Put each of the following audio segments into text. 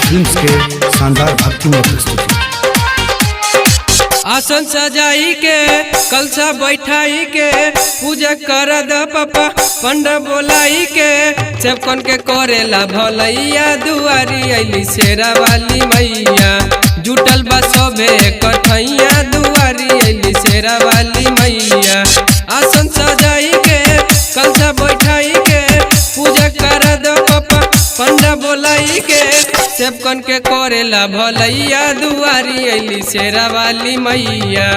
Films के शानदार भक्तिमय प्रस्तुति। आसन सजाई के कलसा बैठाई के पूजा कर द पापा पंडा बोलाई के सबकन के करेला भलैया दुआरी अली शेरा वाली मैया जुटल बा सबे कठैया दुआरी अली शेरा वाली मैया। आसन सजाई के कलसा बैठाई के पूजा कर द पापा पंडा बोलाई के सबकन के करेला भलैया दुआरी अली शेरा वाली मैया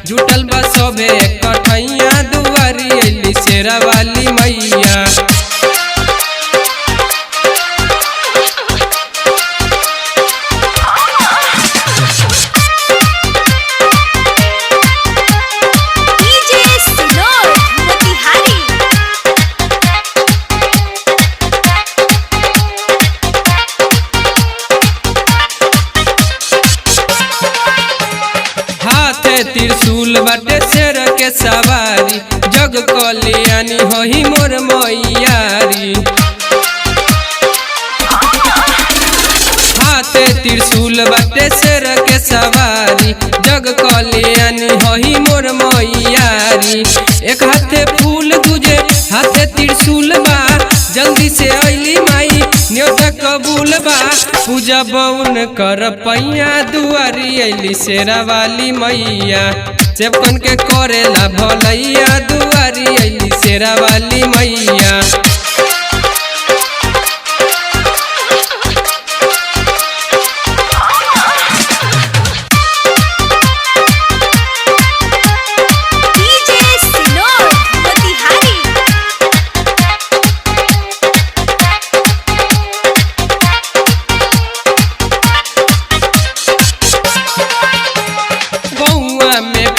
जुटल बा सबे कठैया दुआरी अली शेरा वाली मैया। त्रिशूल बाटे शेर के सवारी जग कल्याणी होही मोर मैयारी। हाथे त्रिशूल बाटे शेर के सवारी जग कल्याणी होही मोर मैयारी। एक हाथे फूल दूजे हाथे त्रिशूल बा जल्दी से अली माई न्योता कबूल बा पूजा बउन कर पैया दुआरी अली शेरा वाली मैया सबकन के करेला भलैया दुआरी अली शेरा वाली मैया।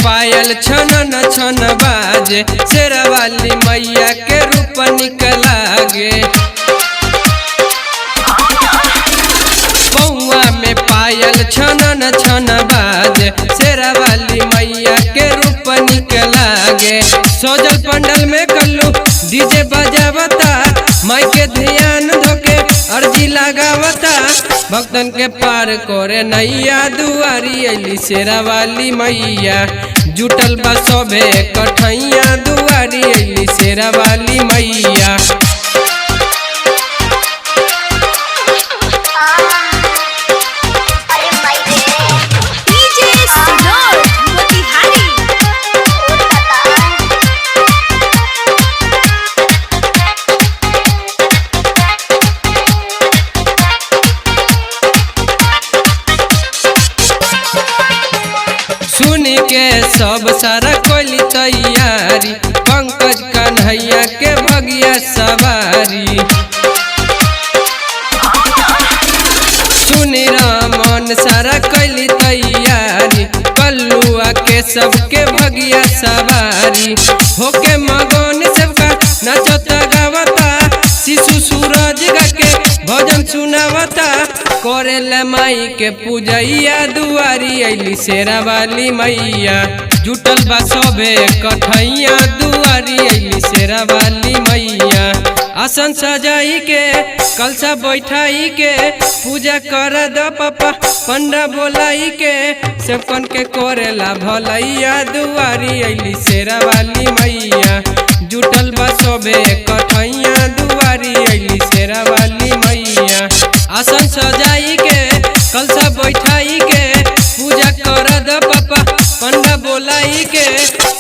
पायल छन छन बाजे शेरा वाली मैया के रूप निकलागे। बउआ में पायल छन छन बाजे शेरा वाली मैया के रूप निकलागे। सोजल पंडल में कल्लू डीजे बजावता माई के ध्यान धोके अर्जी लगावता भक्तन के पार करे नैया दुआरी अली शेरा वाली मैया जुटल बा सबे कठैया दुआरी अली शेरा वाली मैया। सुनी के सब सारा कोली तैयारी पंकज कन्हैया के भगिया सवारी। सुनी रामन सारा कोली तैयारी कल्लुआ के सबके भगिया सवारी होके मगन सबका नचता गावता शिशु सूरज के भजन सुनावता करेला माई के पूजैया दुआरी अली शेरा वाली मैया जुटल बा सबे कठैया दुआरी अली शेरा वाली मैया। आसन सजाई के कलसा बैठाई के पूजा कर द पापा पंडा बोलाई के सबकन के करेला भलैया दुआरी अली शेरा वाली मैया जुटल बा सबे कठैया दुआरी अली शेरा वाली मैया। आसन सजाई के कलसा बैठाई के पूजा कर द पापा पंडा बोलाई के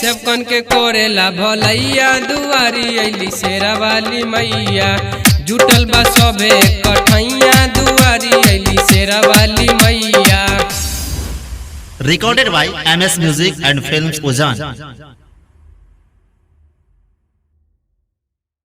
सबकन के करेला भलैया दुआरी अली शेरा वाली मैया जुटल बा सबे कठैया दुआरी अली शेरा वाली मैया। Recorded by MS Music and Films Ujjan।